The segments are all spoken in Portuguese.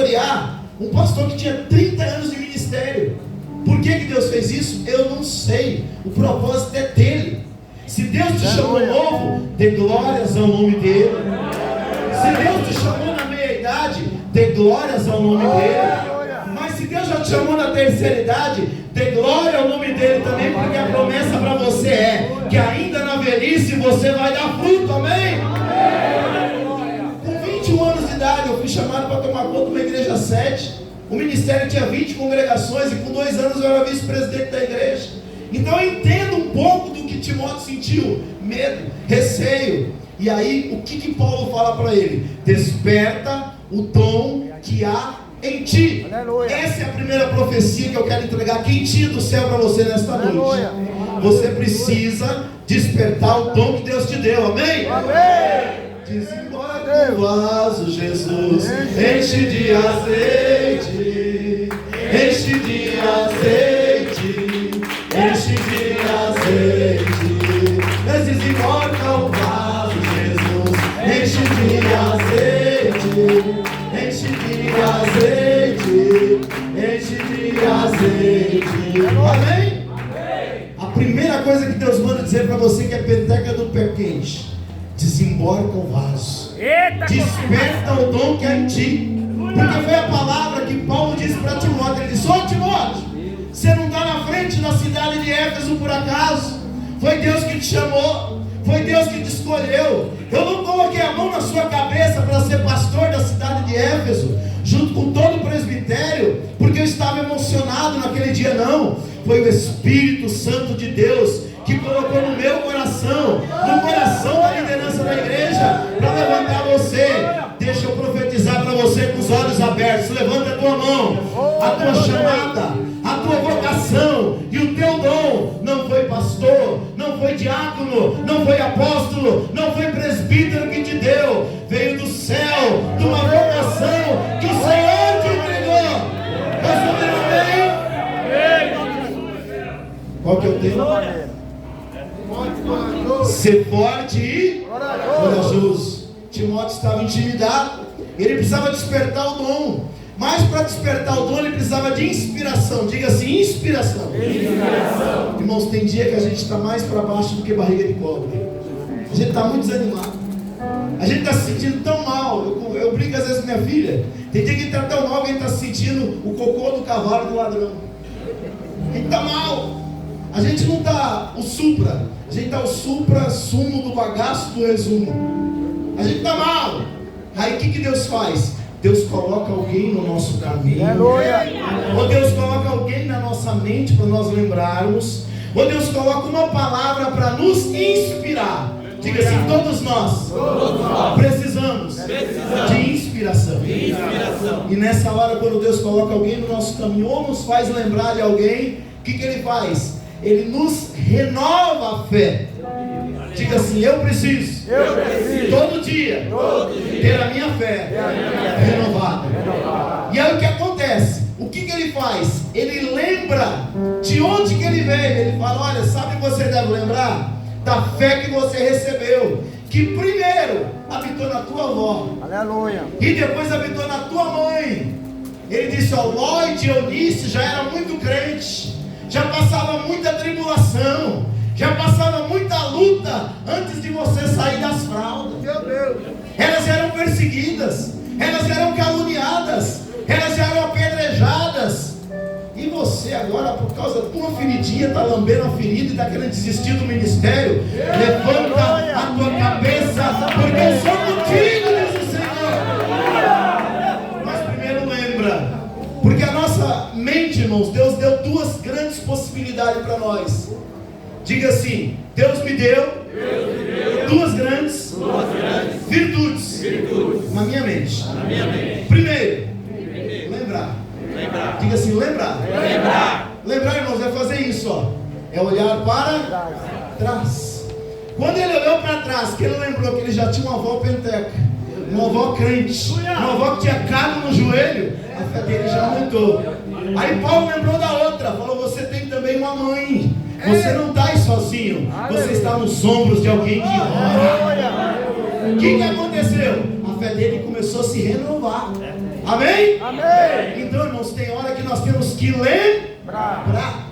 frear um pastor que tinha 30 anos de ministério. Por que Deus fez isso? Eu não sei. O propósito é dele. Se Deus te chamou novo, dê glórias ao nome dele. Se Deus te chamou na meia-idade, dê glórias ao nome dele. Mas se Deus já te chamou na terceira idade, dê glória ao nome dele também, porque a promessa para você é que ainda na velhice você vai dar fruto, amém? Com 21 anos de idade eu fui chamado para tomar conta de uma igreja 7. O ministério tinha 20 congregações e com 2 anos eu era vice-presidente da igreja. Então eu entendo um pouco do que Timóteo sentiu: medo, receio. E aí o que Paulo fala para ele? Desperta o dom que há em ti. Aleluia. Essa é a primeira profecia que eu quero entregar quentinha do céu para você nesta noite. Você precisa despertar o dom que Deus te deu, amém? Amém. Desemboca o vaso, Jesus, enche de azeite, enche de azeite, enche de azeite. Mas desemboca o vaso, Jesus, enche de azeite, enche de azeite, enche de azeite. Amém? A primeira coisa que Deus manda dizer para você que é peteca do pé quente: desemborca o vaso. Desperta o dom que há em ti. Porque foi a palavra que Paulo disse para Timóteo. Ele disse: ô Timóteo, você não está na frente da cidade de Éfeso por acaso. Foi Deus que te chamou, foi Deus que te escolheu. Eu não coloquei a mão na sua cabeça para ser pastor da cidade de Éfeso, junto com todo o presbitério, porque eu estava emocionado naquele dia, não. Foi o Espírito Santo de Deus que colocou no meu coração, no coração da liderança da igreja, para levantar você. Deixa eu profetizar para você com os olhos abertos. Levanta a tua mão. A tua chamada, a tua vocação e o teu dom não foi pastor, não foi diácono, não foi apóstolo, não foi presbítero que te deu. Veio do céu, de uma vocação que o Senhor te entregou. Nós vamos bem? Qual que é o tema? Ser forte e corajoso. Timóteo estava intimidado, ele precisava despertar o dom, mas para despertar o dom ele precisava de inspiração. Diga assim: inspiração. Irmãos, tem dia que a gente está mais para baixo do que barriga de cobre. A gente está muito desanimado, a gente está se sentindo tão mal. Eu brinco às vezes com minha filha. Tem dia que a gente está tão mal que a gente está sentindo o cocô do cavalo do ladrão. A gente está mal. A gente não está o supra, a gente está o supra-sumo do bagaço do resumo. A gente está mal. Aí o que Deus faz? Deus coloca alguém no nosso caminho. Ou Deus coloca alguém na nossa mente para nós lembrarmos. Ou Deus coloca uma palavra para nos inspirar. Diga assim: todos nós precisamos de inspiração. E nessa hora, quando Deus coloca alguém no nosso caminho, ou nos faz lembrar de alguém, o que Ele faz? Ele nos renova a fé. Diga assim: eu preciso todo dia ter a minha fé renovada. E aí o que acontece? O que Ele faz? Ele lembra de onde que Ele veio. Ele fala: olha, sabe o que você deve lembrar? Da fé que você recebeu, que primeiro habitou na tua avó, aleluia, e depois habitou na tua mãe. Ele disse: ó, Ló e Dionísio já era muito crente, já passava muita tribulação, já passava muita luta antes de você sair das fraldas. Meu Deus. Elas eram perseguidas, elas eram caluniadas, elas eram apedrejadas. E você agora, por causa da tua feridinha, está lambendo a ferida e está querendo desistir do ministério? Levanta a tua cabeça, porque eu sou contigo, diz o Senhor. Mas primeiro lembra, porque a nossa mente, irmãos, Deus deu duas grandes possibilidades para nós. Diga assim: Deus me deu duas grandes virtudes na minha mente. Primeiro, lembrar. Diga assim: lembrar. Lembrar, irmãos, é fazer isso, ó. É olhar para trás. Quando ele olhou para trás, que ele lembrou que ele já tinha uma avó penteca, uma avó crente, uma avó que tinha carne no joelho, a fé dele já aumentou. Aí Paulo lembrou da outra, falou: você tem também uma mãe. Você não está aí sozinho, você está nos ombros de alguém que ora. O que aconteceu? A fé dele começou a se renovar. Amém? Amém. Então, irmãos, tem hora que nós temos que lembrar.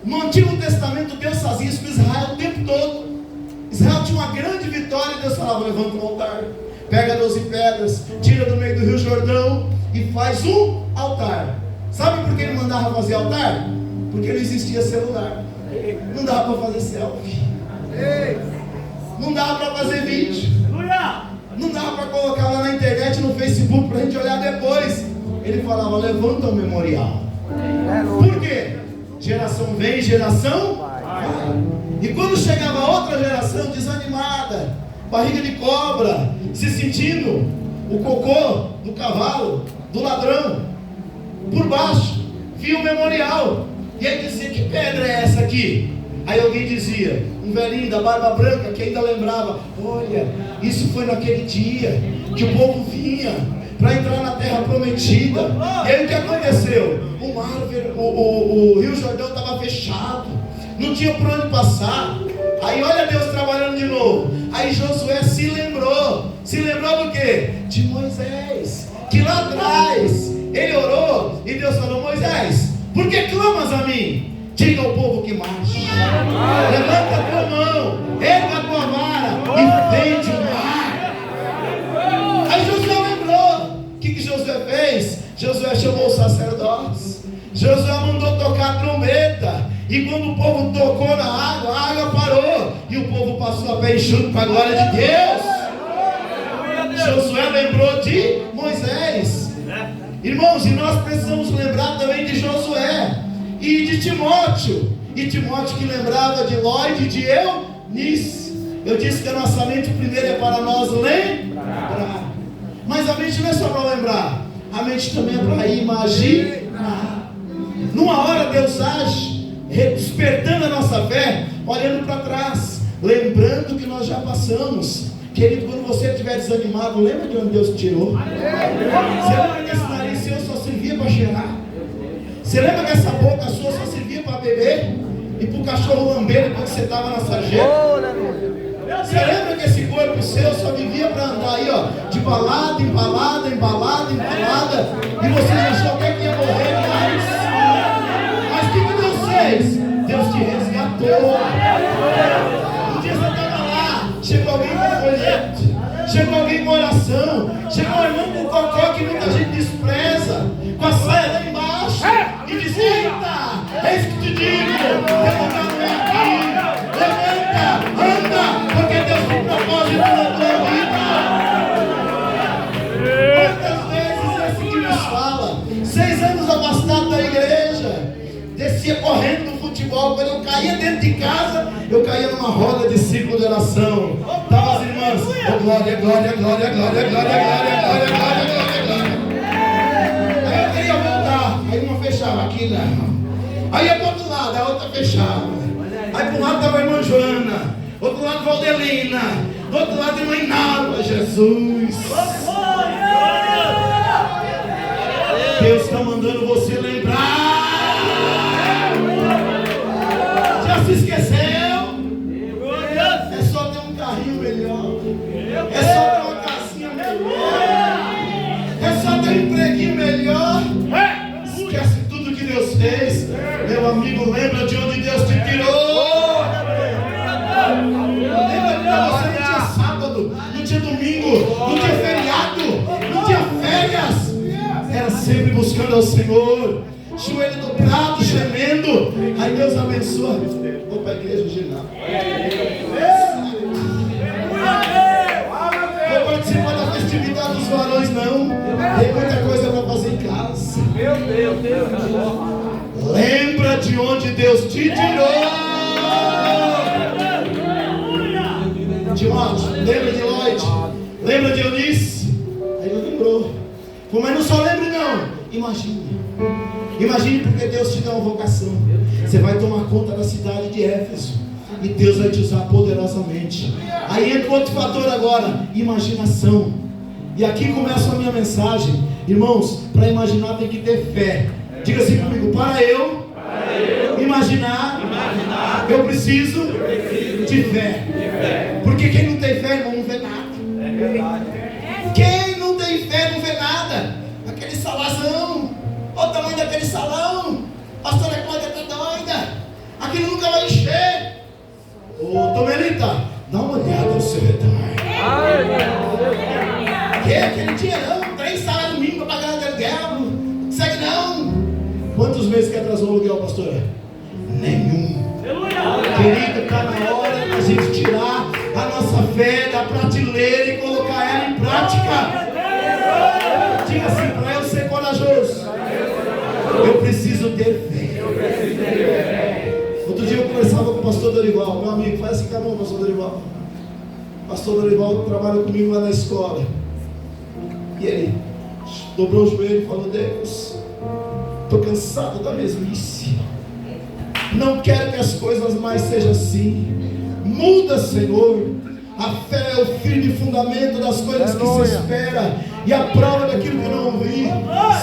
No Antigo Testamento, Deus fazia isso com Israel o tempo todo. Israel tinha uma grande vitória e Deus falava: levanta um altar, pega 12 pedras, tira do meio do Rio Jordão e faz um altar. Sabe por que ele mandava fazer altar? Porque não existia celular, não dava para fazer selfie, não dava para fazer vídeo, não dava para colocar lá na internet, no Facebook, para a gente olhar depois. Ele falava: levanta um memorial. Por quê? Geração vem, geração vai. E quando chegava outra geração desanimada, barriga de cobra, se sentindo o cocô do cavalo, do ladrão, por baixo, via o memorial. E aí dizia: que pedra é essa aqui? Aí alguém dizia, um velhinho da barba branca que ainda lembrava: olha, isso foi naquele dia que o povo vinha para entrar na terra prometida. E aí o que aconteceu? O mar, o Rio Jordão estava fechado, não tinha por onde passar. Aí olha Deus trabalhando de novo. Aí Josué se lembrou do quê? De Moisés, que lá atrás ele orou e Deus falou: Moisés, por que clamas a mim? Diga ao povo que marche. Levanta a tua mão, erga a tua vara e fende o mar. Aí Josué lembrou. O que Josué fez? Josué chamou os sacerdotes. Josué mandou tocar a trombeta. E quando o povo tocou na água, a água parou. E o povo passou a pé enxuto para a glória de Deus. Josué lembrou de Moisés. Irmãos, e nós precisamos lembrar também de Josué e de Timóteo. E Timóteo que lembrava de Lloyd e de Eunice. Eu disse que a nossa mente primeiro é para nós lembrar. Mas a mente não é só para lembrar, a mente também é para imaginar. Numa hora Deus age, despertando a nossa fé, olhando para trás, lembrando que nós já passamos. Querido, quando você estiver desanimado, lembra de onde Deus te tirou. Você lembra que esse nariz seu só servia para cheirar? Você lembra que essa boca sua só servia para beber? E para o cachorro lamber depois que você estava na sarjeta? Você lembra que esse corpo seu só vivia para andar aí, ó, de balada em balada, em balada, em balada, e você achou até que ia morrer mais? Mas o que Deus fez? Deus te resgatou. Um dia você estava lá, chegou alguém com folhete, chegou alguém com oração, chegou um irmão com cocó que muita gente despreza, com a saia lá embaixo, e diz: eita, é isso que te digo, levanta não é aqui, levanta, anda, porque Deus tem propósito na tua vida. Quantas vezes é assim que nos fala? 6 anos afastado da igreja, descia correndo no futebol. Quando eu caía dentro de casa, eu caía numa roda de ciclo de oração. Estava as irmãs: oh, glória, glória, glória, glória, glória, glória, glória, glória, glória, glória. Aí eu queria voltar, aí uma fechava aqui, né? Aí ia para o outro lado, a outra fechava. Aí para um lado estava a irmã Joana, do outro lado Valdelina, do outro lado a irmã Inália. Jesus, Deus está mandando você lembrar. Já se esqueceu? É só ter um carrinho melhor, é só ter uma casinha melhor, é só ter um empreguinho melhor. Esquece tudo que Deus fez. Meu amigo, lembra de onde Deus te tirou. Lembra que você não tinha sábado, não tinha domingo, não tinha feriado, não tinha férias. Era sempre buscando ao Senhor, joelho dobrado, gemendo. Aí Deus abençoa. Vou para a igreja hoje não. Vou participar da festividade dos varões não. Tem muita coisa para fazer em casa. Meu Deus. Lembra de onde Deus te tirou. Timóteo, lembra de Lloyd, lembra de Eunice. Aí ele lembrou. Mas não só lembre não, imagine porque Deus te dá uma vocação. Você vai tomar conta da cidade de Éfeso e Deus vai te usar poderosamente. Aí entra outro fator agora, imaginação. E aqui começa a minha mensagem. Irmãos, para imaginar tem que ter fé. Diga assim comigo: para eu imaginar, eu preciso de fé. Porque quem não tem fé, irmão, não vê nada. Quem não tem fé não vê nada. aquele salão, pastora Cláudia está doida, aquilo nunca vai encher. Ô Tomelita, dá uma olhada no seu retorno. Que é aquele dinheirão, 3 salários mínimos para pagar o aluguel, segue não. Quantos meses que atrasou o aluguel, pastora? Nenhum. Querido, está na hora da gente tirar a nossa fé da prateleira e colocar ela em prática. Diga assim, para eu ser corajoso, eu preciso ter fé. Outro dia eu conversava com o pastor Dorival, meu amigo, faz assim com a mão, pastor Dorival. Pastor Dorival trabalha comigo lá na escola. E ele dobrou o joelho e falou: Deus, estou cansado da mesmice. Não quero que as coisas mais sejam assim. Muda, Senhor. A fé é o firme fundamento das coisas que se espera e a prova daquilo que não ouvi.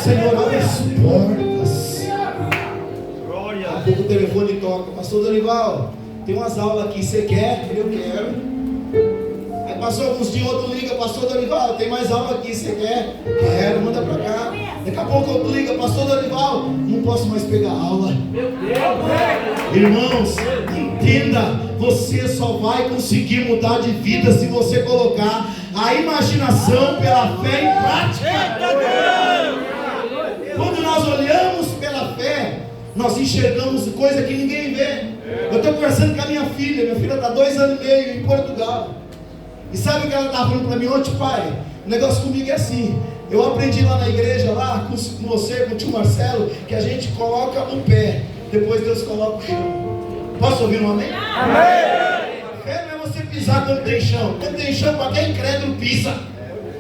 Senhor, abre as portas. Há pouco o telefone toca: pastor Dorival, tem umas aulas aqui, você quer? Eu quero. Aí passou alguns dias, outro liga: pastor Dorival, tem mais aula aqui, você quer? Quero, manda pra cá. Daqui a pouco outro liga: pastor Dorival, não posso mais pegar aula. Irmãos, entenda, você só vai conseguir mudar de vida se você colocar a imaginação pela fé em prática. Quando nós olhamos pela fé, nós enxergamos coisa que ninguém vê. Eu estou conversando com a minha filha está 2 anos e meio em Portugal. E sabe o que ela estava falando para mim ontem? Pai, o negócio comigo é assim. Eu aprendi lá na igreja, lá com você, com o tio Marcelo, que a gente coloca o pé, depois Deus coloca o chão. Posso ouvir um amém? Amém! Fé não é você pisar quando tem chão. Quando tem chão, qualquer incrédulo pisa.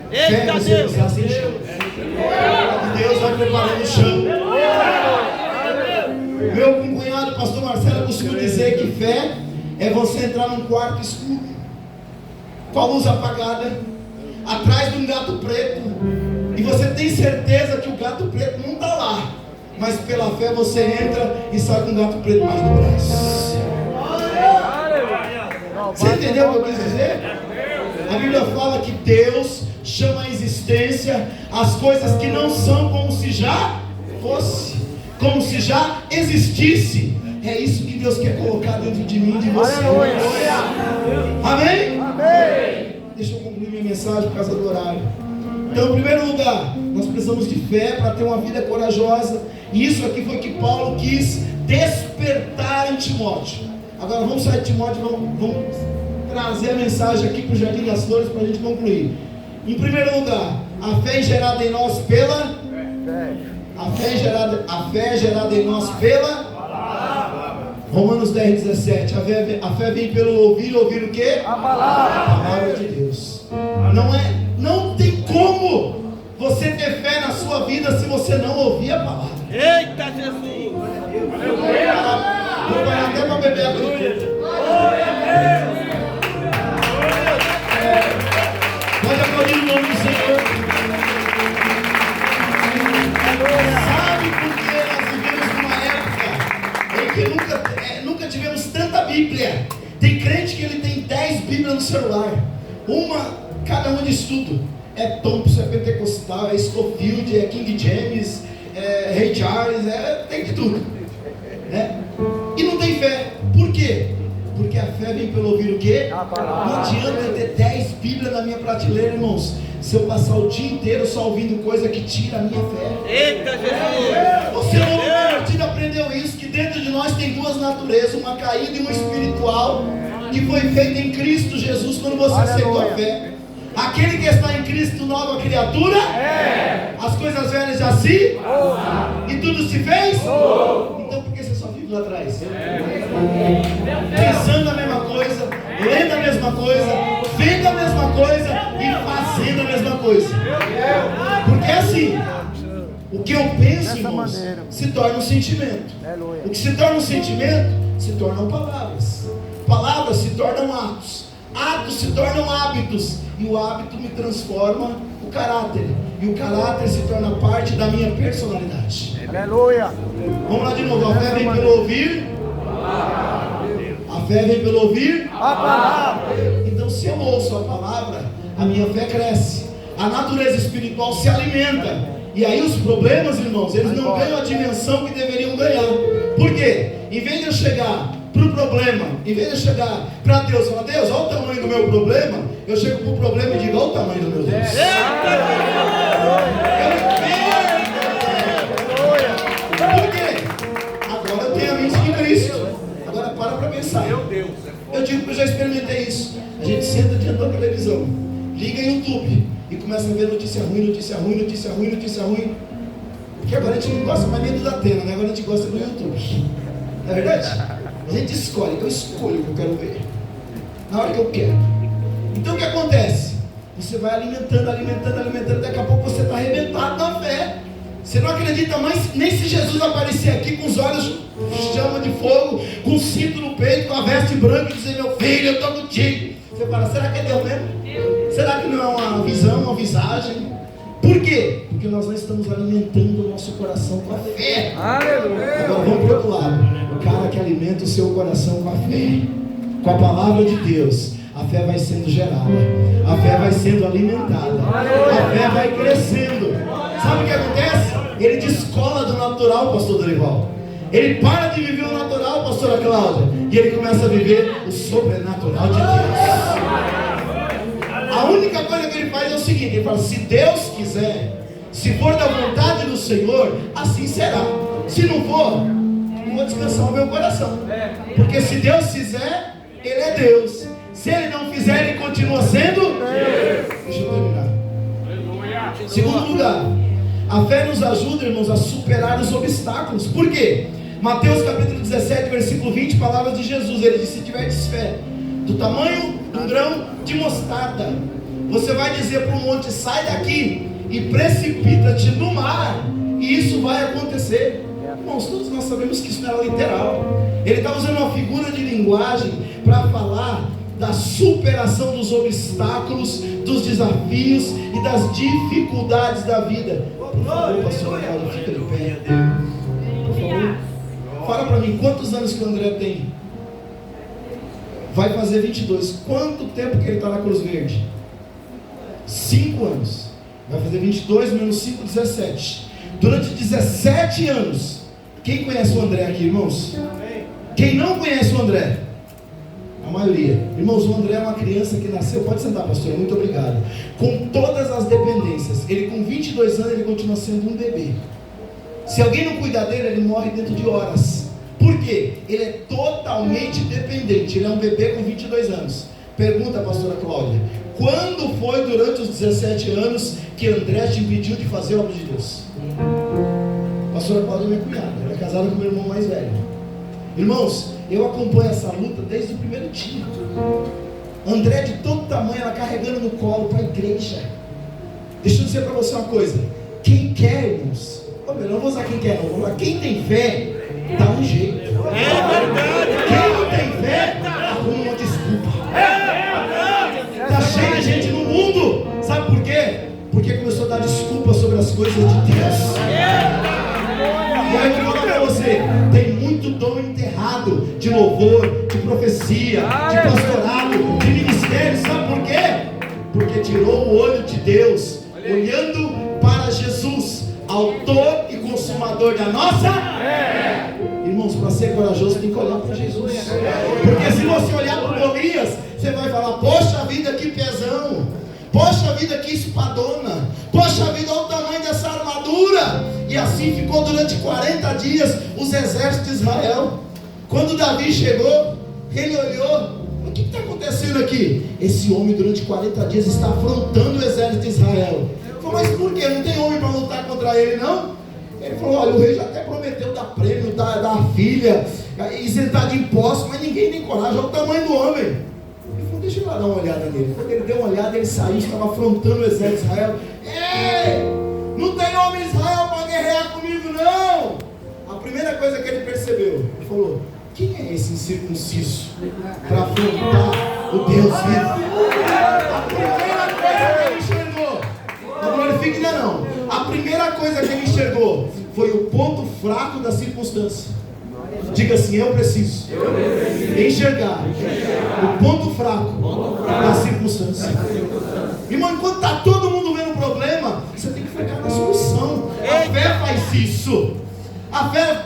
Fé é você pisar sem chão. E Deus vai preparando o chão. Meu cunhado, pastor Marcelo, costuma dizer que fé é você entrar num quarto escuro, com a luz apagada, atrás de um gato preto, e você tem certeza que o gato preto não está lá, mas pela fé você entra e sai com o gato preto mais do braço. Você entendeu o que eu quis dizer? A Bíblia fala que Deus chama à existência as coisas que não são como se já fosse, como se já existisse. É isso que Deus quer colocar dentro de mim e de você. Amém? Amém. Deixa eu concluir minha mensagem por causa do horário. Então, em primeiro lugar, nós precisamos de fé para ter uma vida corajosa. E isso aqui foi que Paulo quis despertar em Timóteo. Agora vamos sair de Timóteo, vamos trazer a mensagem aqui para o Jardim das Flores para a gente concluir. Em primeiro lugar, a fé é gerada em nós pela... A fé é gerada em nós pela... Romanos 10, 17. A fé vem pelo ouvir o quê? A palavra de Deus. Não tem como você ter fé na sua vida se você não ouvir a palavra. Eita Jesus! Vou parar até para beber a cultura. Pode aplaudir o nome do Senhor. Sabe por que nós vivemos numa época em que nunca tivemos tanta Bíblia? Tem crente que ele tem 10 Bíblias no celular. Cada uma de estudo. É Thompson, é Pentecostal, é Scofield, é King James, é Ray Charles, tem de tudo, né? E não tem fé. Por quê? Porque a fé vem pelo ouvir o quê? Não adianta eu ter 10 Bíblias na minha prateleira, irmãos, se eu passar o dia inteiro só ouvindo coisa que tira a minha fé. Eita Jesus! O seu novo convertido aprendeu isso, que dentro de nós tem duas naturezas, uma caída e uma espiritual, que foi feita em Cristo Jesus quando você aceitou a fé. Aquele que está em Cristo, nova criatura, as coisas velhas já se, e tudo se fez. Então por que você só vive lá atrás? Pensando a mesma coisa, lendo a mesma coisa, vendo a mesma coisa e fazendo a mesma coisa. Porque assim, o que eu penso, irmãos, se torna um sentimento. O que se torna um sentimento, se tornam palavras. Palavras se tornam atos. Atos se tornam hábitos. E o hábito me transforma o caráter. E o caráter se torna parte da minha personalidade. Aleluia. Vamos lá de novo. A fé vem pelo ouvir. A fé vem pelo ouvir a palavra. Então se eu ouço a palavra, a minha fé cresce. A natureza espiritual se alimenta. E aí os problemas, irmãos, eles não ganham a dimensão que deveriam ganhar. Por quê? Em vez de eu chegar para o problema, em vez de eu chegar para Deus e falar, Deus, olha o tamanho do meu problema, eu chego para o problema e digo, olha o tamanho do meu Deus. Por quê? Agora eu tenho a mente de Cristo. Agora para pensar. Eu digo que eu já experimentei isso. A gente senta diante da televisão, liga em YouTube e começa a ver notícia ruim, notícia ruim, notícia ruim, notícia ruim. Porque agora a gente não gosta mais nem do Datena, né? Agora a gente gosta do YouTube. Não é verdade? A gente escolhe, eu escolho o que eu quero ver, na hora que eu quero. Então o que acontece? Você vai alimentando, alimentando, alimentando, daqui a pouco você está arrebentado na fé. Você não acredita mais, nem se Jesus aparecer aqui com os olhos chama de fogo, com um cinto no peito, com a veste branca e dizer, meu filho, eu estou contigo. Você fala, será que é Deus mesmo? Será que não é uma visão, uma visagem? Por quê? Porque nós não estamos alimentando o nosso coração com a fé. Agora vamos para o outro lado. O cara que alimenta o seu coração com a fé, com a palavra de Deus, a fé vai sendo gerada, a fé vai sendo alimentada, a fé vai crescendo. Sabe o que acontece? Ele descola do natural, pastor Dorival. Ele para de viver o natural, pastora Cláudia, e ele começa a viver o sobrenatural de Deus. A única coisa que ele faz é o seguinte, ele fala, se Deus quiser, se for da vontade do Senhor, assim será. Se não for, não vou descansar o meu coração. Porque se Deus fizer, Ele é Deus. Se Ele não fizer, Ele continua sendo Deus. Deixa eu terminar. Segundo lugar, a fé nos ajuda, irmãos, a superar os obstáculos. Por quê? Mateus capítulo 17, versículo 20, palavras de Jesus. Ele disse, se tiverdes fé do tamanho de um grão de mostarda, você vai dizer para o monte, sai daqui e precipita-te no mar, e isso vai acontecer. Irmãos, todos nós sabemos que isso não é literal. Ele está usando uma figura de linguagem para falar da superação dos obstáculos, dos desafios e das dificuldades da vida. Por favor, pastor Paulo, fica de pé. Por favor, fala para mim, quantos anos que o André tem? Vai fazer 22. Quanto tempo que ele está na Cruz Verde? 5 anos. Vai fazer 22 menos 5, 17. Durante 17 anos. Quem conhece o André aqui, irmãos? Quem não conhece o André? A maioria. Irmãos, o André é uma criança que nasceu. Pode sentar, pastor, muito obrigado. Com todas as dependências. Ele com 22 anos, ele continua sendo um bebê. Se alguém não cuidar dele, ele morre dentro de horas. Por quê? Ele é totalmente dependente. Ele é um bebê com 22 anos. Pergunta, pastora Cláudia, quando foi durante os 17 anos que André te impediu de fazer a obra de Deus? Pastora Cláudia é minha cunhada, ela é casada com meu irmão mais velho. Irmãos, eu acompanho essa luta desde o primeiro dia. André de todo tamanho, ela carregando no colo para a igreja. Deixa eu dizer para você uma coisa. Quem quer, irmãos, ou melhor, não vou usar quem quer não, vou usar quem tem fé, dá um jeito. Quem não tem fé, arruma uma desculpa. Está cheio de gente no mundo. Sabe por quê? Porque começou a dar desculpa sobre as coisas de Deus. E aí eu vou falar para você, tem muito dom enterrado de louvor, de profecia, de pastorado, de ministério. Sabe por quê? Porque tirou o olho de Deus, olhando para Jesus, autor e consumador da nossa fé. Irmãos, para ser corajoso tem que olhar para Jesus. Porque se você olhar para Golias, você vai falar, poxa vida, que pesão. Poxa vida, que espadona. Poxa vida, olha o tamanho dessa armadura. E assim ficou durante 40 dias os exércitos de Israel. Quando Davi chegou, ele olhou, o que está acontecendo aqui? Esse homem durante 40 dias está afrontando o exército de Israel. Ele falou, mas por quê? Não tem homem para lutar contra ele, não? Ele falou, olha, o rei já até prometeu dar prêmio, dar filha, isentar de impostos, mas ninguém tem coragem, olha o tamanho do homem. Ele falou, deixa eu lá dar uma olhada nele. Quando ele deu uma olhada, ele saiu, estava afrontando o exército de Israel. Ei, não tem homem de Israel para guerrear comigo, não. A primeira coisa que ele percebeu, ele falou, quem é esse incircunciso para afrontar o Deus vivo? A primeira coisa que ele enxergou, não glorifique ainda não, a primeira coisa que ele enxergou foi o ponto fraco da circunstância. Diga assim, eu preciso enxergar o ponto fraco da circunstância. Irmão, enquanto está todo mundo vendo o problema, você tem que focar na solução. faz isso. A fé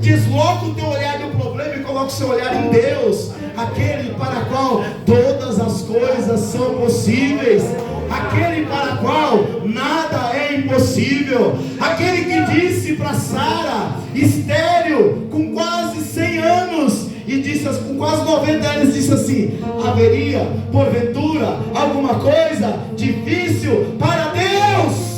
desloca o teu olhar do problema e coloca o seu olhar em Deus, aquele para qual todas as coisas são possíveis, aquele para qual nada é impossível, aquele que disse para Sara, estéril, com quase 100 anos, e disse, com quase 90 anos, disse assim: haveria, porventura, alguma coisa difícil para Deus?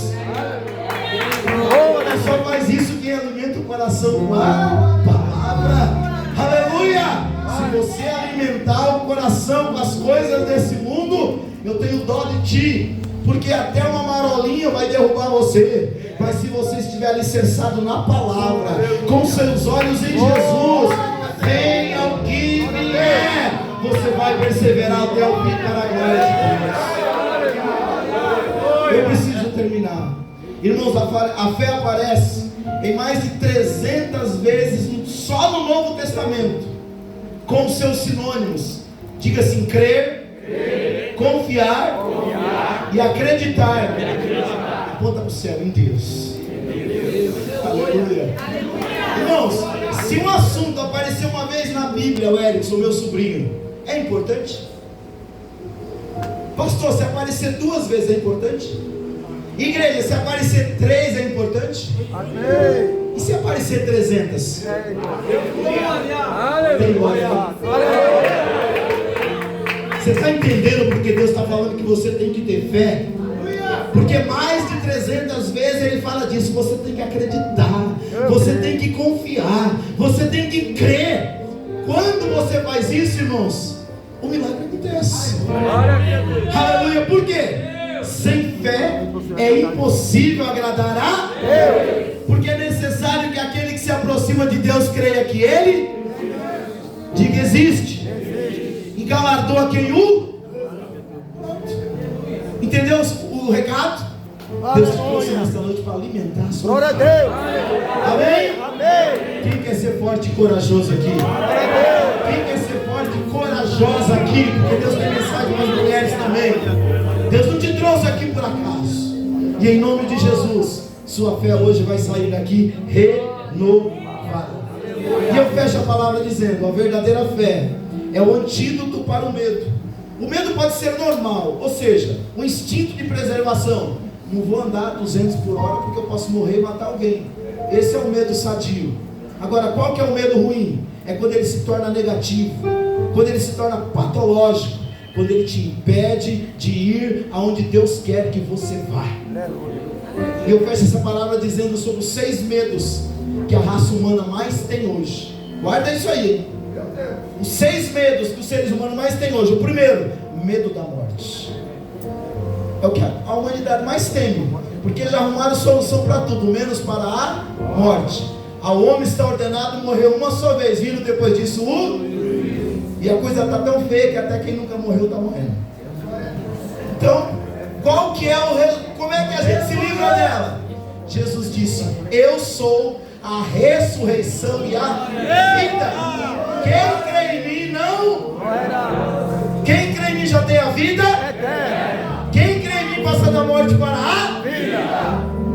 Ela só faz isso quem alimenta o coração com a palavra. Aleluia! Se você alimentar o coração com as coisas desse mundo, eu tenho dó de ti, porque até uma marolinha vai derrubar você. Mas se você estiver alicerçado na palavra, com seus olhos em Jesus, venha o que vier, você vai perseverar até o fim para a glória de Deus. Eu preciso terminar. Irmãos, a fé aparece em mais de 300 vezes só no Novo Testamento, com seus sinônimos. Diga assim: crer, confiar e acreditar. Aponta para o céu, em Deus. Aleluia. Irmãos, se um assunto aparecer uma vez na Bíblia, o Erickson, meu sobrinho, é importante? Pastor, se aparecer 2 vezes é importante? Igreja, se aparecer 3 é importante? Amém. E se aparecer 300? Tem glória. Você está entendendo porque Deus está falando que você tem que ter fé? Porque mais de 300 vezes Ele fala disso. Você tem que acreditar, você tem que confiar, você tem que crer. Quando você faz isso, irmãos, o milagre acontece. Aleluia. Por quê? Sem fé é impossível agradar a Deus, porque é necessário que aquele que se aproxima de Deus creia que Ele, diga, existe, e galardoa quem o. Entendeu o recado? Deus te trouxe nesta noite para alimentar a sua. Glória a Deus. Amém? Amém. Quem quer ser forte e corajoso aqui? Quem quer ser forte e corajosa aqui? Porque Deus tem mensagem para as mulheres também. Deus não te trouxe aqui por acaso. E em nome de Jesus, sua fé hoje vai sair daqui renovada. E eu fecho a palavra dizendo: a verdadeira fé é o antídoto para o medo. O medo pode ser normal, ou seja, um instinto de preservação. Não vou andar 200 por hora porque eu posso morrer e matar alguém. Esse é o medo sadio. Agora, qual que é o medo ruim? É quando ele se torna negativo, quando ele se torna patológico, quando ele te impede de ir aonde Deus quer que você vá. E eu fecho essa palavra dizendo sobre os 6 medos que a raça humana mais tem hoje. Guarda isso aí. Os 6 medos que os seres humanos mais têm hoje. O primeiro, medo da morte. É o que a humanidade mais teme, porque já arrumaram solução para tudo, menos para a morte. Ao homem está ordenado morrer uma só vez, vindo depois disso e a coisa está tão feia que até quem nunca morreu está morrendo. Então, qual que é como é que a gente se livra dela? Jesus disse: eu sou a ressurreição e a vida. Quem crê em mim não. Quem crê em mim já tem a vida. Quem crê em mim passa da morte para a vida.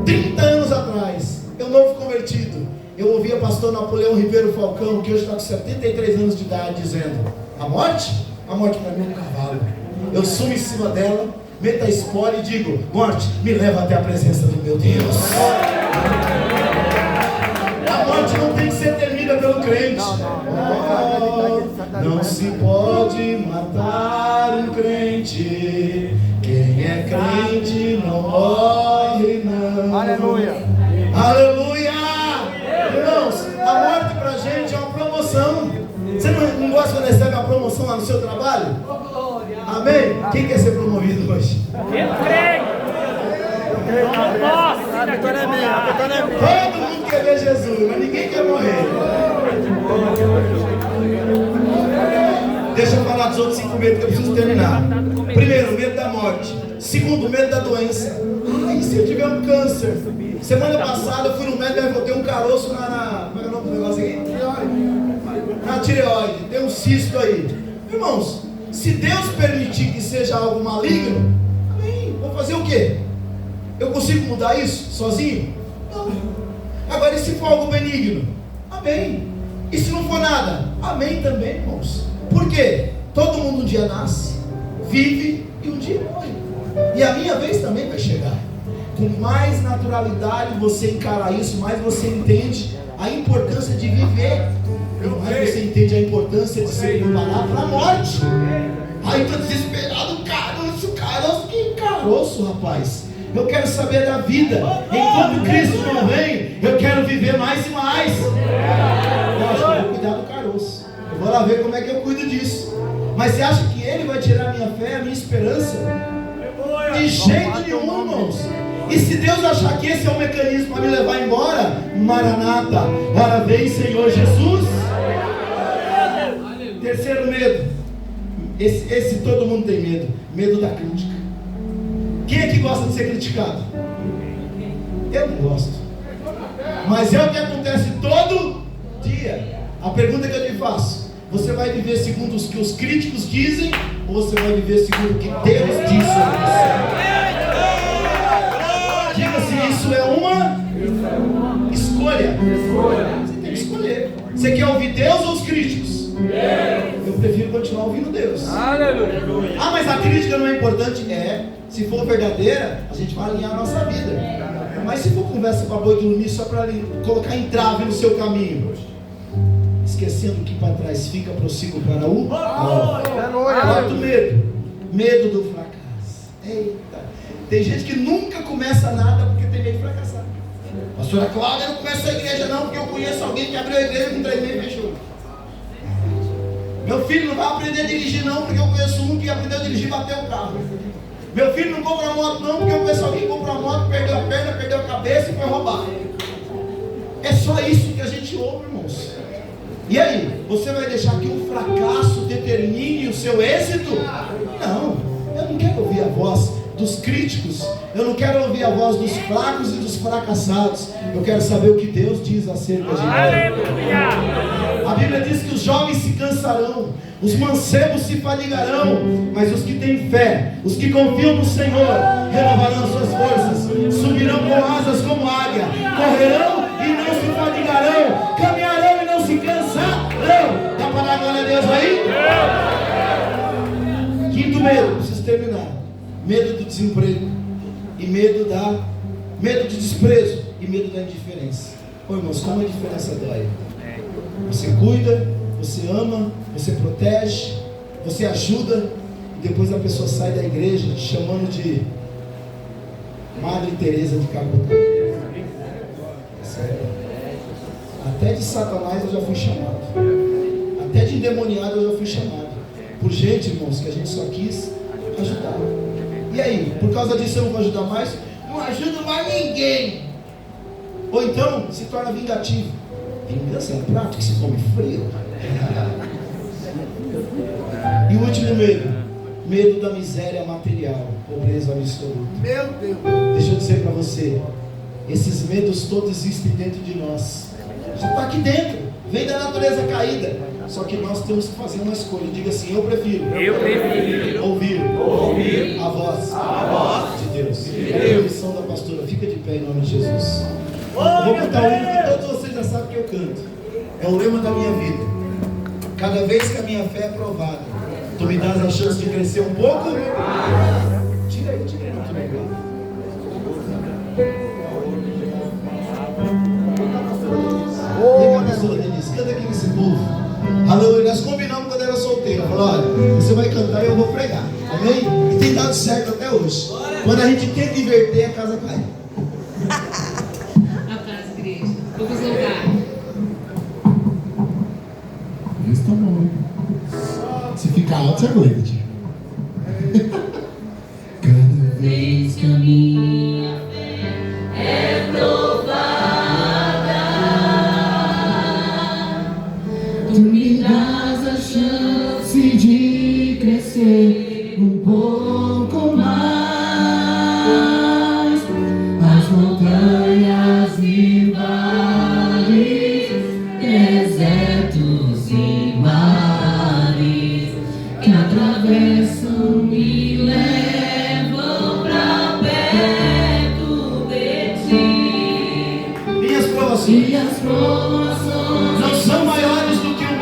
30 anos atrás, eu novo convertido, eu ouvia o pastor Napoleão Ribeiro Falcão, que hoje está com 73 anos de idade, dizendo: a morte para mim é um cavalo. Eu sumo em cima dela, meto a espora e digo: morte, me leva até a presença do meu Deus. A morte não tem que ser temida pelo crente. Não se pode matar um crente. Quem é crente não morre, não. Aleluia. Aleluia. Irmãos, a morte pra gente é uma promoção. Você não gosta quando recebe uma promoção lá no seu trabalho? Amém? Quem quer ser promovido hoje? Eu creio. Nossa, a vitória é minha. Todo mundo quer ver Jesus, mas ninguém quer morrer. Deixa eu falar dos outros 5 medos que eu preciso terminar. Primeiro, medo da morte. Segundo, medo da doença. E se eu tiver um câncer? Semana passada eu fui no médico e botei um caroço como é o nome do negócio aqui? Na tireoide. Tem um cisto aí. Irmãos, se Deus permitir que seja algo maligno, amém. Vou fazer o quê? Eu consigo mudar isso sozinho? Não. Agora, e se for algo benigno? Amém. E se não for nada? Amém também, irmãos. Por quê? Todo mundo um dia nasce, vive e um dia morre. E a minha vez também vai chegar. Com mais naturalidade você encara isso, mais você entende a importância de viver. E mais você entende a importância de se preparar para a morte. Aí estou desesperado, caroço, que caroço, rapaz. Eu quero saber da vida. Enquanto Cristo não vem, eu quero viver mais e mais. Lógico, eu vou cuidar do caroço. Eu vou lá ver como é que eu cuido disso. Mas você acha que Ele vai tirar a minha fé, a minha esperança? De jeito nenhum, irmãos. E se Deus achar que esse é o mecanismo para me levar embora, Maranata, ora vem Senhor Jesus. Terceiro medo. Esse todo mundo tem medo. Medo da crítica. Quem é que gosta de ser criticado? Eu não gosto. Mas é o que acontece todo dia. A pergunta que eu te faço: você vai viver segundo o que os críticos dizem, ou você vai viver segundo o que Deus diz sobre você? Diga se isso é uma escolha. Você tem que escolher. Você quer ouvir Deus ou os críticos? Eu prefiro continuar ouvindo Deus. Aleluia. Ah, mas a crítica não é importante? É. Se for verdadeira, a gente vai alinhar a nossa vida. Mas se for conversa para boi dormir só para colocar entrave no seu caminho, esquecendo que para trás fica, prossigo para o quarto medo. Medo do fracasso. Eita. Tem gente que nunca começa nada porque tem medo de fracassar. Pastora Cláudia, eu não começo a igreja não, porque eu conheço alguém que abriu a igreja com 3 meses e fechou. Meu filho não vai aprender a dirigir não, porque eu conheço um que aprendeu a dirigir e bateu o carro. Meu filho não compra moto não, porque eu conheço alguém que comprou a moto, perdeu a perna, perdeu a cabeça e foi roubar. É só isso que a gente ouve, irmãos. E aí, você vai deixar que o fracasso determine o seu êxito? Não, eu não quero ouvir a voz dos críticos, eu não quero ouvir a voz dos fracos e dos fracassados. Eu quero saber o que Deus diz acerca de nós. A Bíblia diz que os jovens se cansarão, os mancebos se fadigarão, mas os que têm fé, os que confiam no Senhor, renovarão suas forças, subirão com asas como águia, correrão e não se fadigarão, caminharão e não se cansarão. Dá para dar glória a Deus aí? Quinto medo, preciso terminar. Medo do desemprego e medo do desprezo e medo da indiferença. Ô irmãos, como a diferença dói. Você cuida, você ama, você protege, você ajuda, e depois a pessoa sai da igreja te chamando de Madre Teresa de Calcutá. Sério. Até de Satanás eu já fui chamado. Até de endemoniado eu já fui chamado. Por gente, irmãos, que a gente só quis ajudar. E aí, por causa disso eu não vou ajudar mais? Não ajudo mais ninguém. Ou então se torna vingativo. Vingança é um prato que se come frio. E o último medo. Medo da miséria material. Pobreza absoluta. Meu Deus. Deixa eu dizer para você. Esses medos todos existem dentro de nós. Já está aqui dentro. Vem da natureza caída. Só que nós temos que fazer uma escolha. Diga assim: eu prefiro ouvir a voz de Deus. É a missão da pastora. Fica de pé em nome de Jesus. Eu vou cantar um hino que todos vocês já sabem que eu canto. É o lema da minha vida. Cada vez que a minha fé é provada, tu me dás a chance de crescer um pouco. Tira aí, muito legal. Pastora Denise, canta aqui nesse povo. Aleluia, nós combinamos quando era solteiro. Falou: olha, você vai cantar e eu vou pregar. Amém? E tem dado certo até hoje. Quando a gente tenta inverter, a casa cai. A paz, igreja. Vamos louvar. Isso tá bom, hein? Se ficar alto, você aguenta, tia. Cada Vez que a minha fé é provada, tu me dás a chance de crescer um pouco mais. As montanhas e vales, desertos e mares que atravessam me levam pra perto de ti. Minhas provações provações e as provações não são maiores do que o meu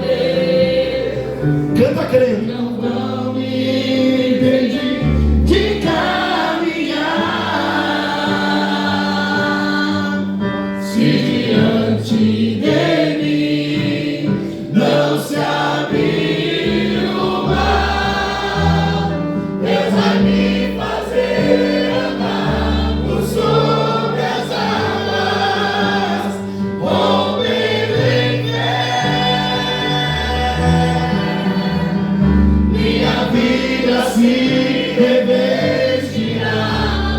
Deus. Canta crendo. não vão me impedir de caminhar. Se diante de mim não se abrir o mar, Deus vai me fazer andar por sobre as águas, rompendo em fé. Minha vida se revestirá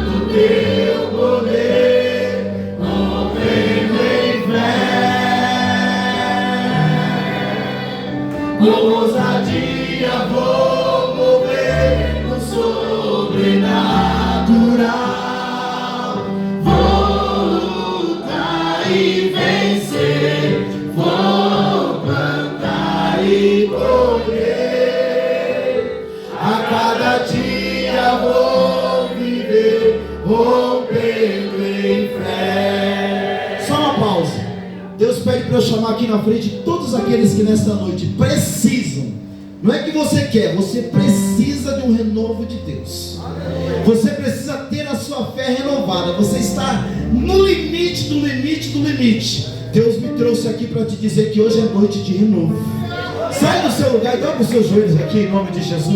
do teu poder, rompendo em fé. Com ousadia vou mover no sobrenatural. Vou lutar e vencer, vou plantar e colher. A cada dia vou viver, rompendo em fé. Só uma pausa. Deus pede para eu chamar aqui na frente todos aqueles que nesta noite precisam. Não é que você quer, você precisa de um renovo de Deus. Você precisa ter a sua fé renovada. Você está no limite do limite do limite. Deus me trouxe aqui para te dizer que hoje é noite de renovo. Sai do seu lugar e dobra os seus joelhos aqui em nome de Jesus.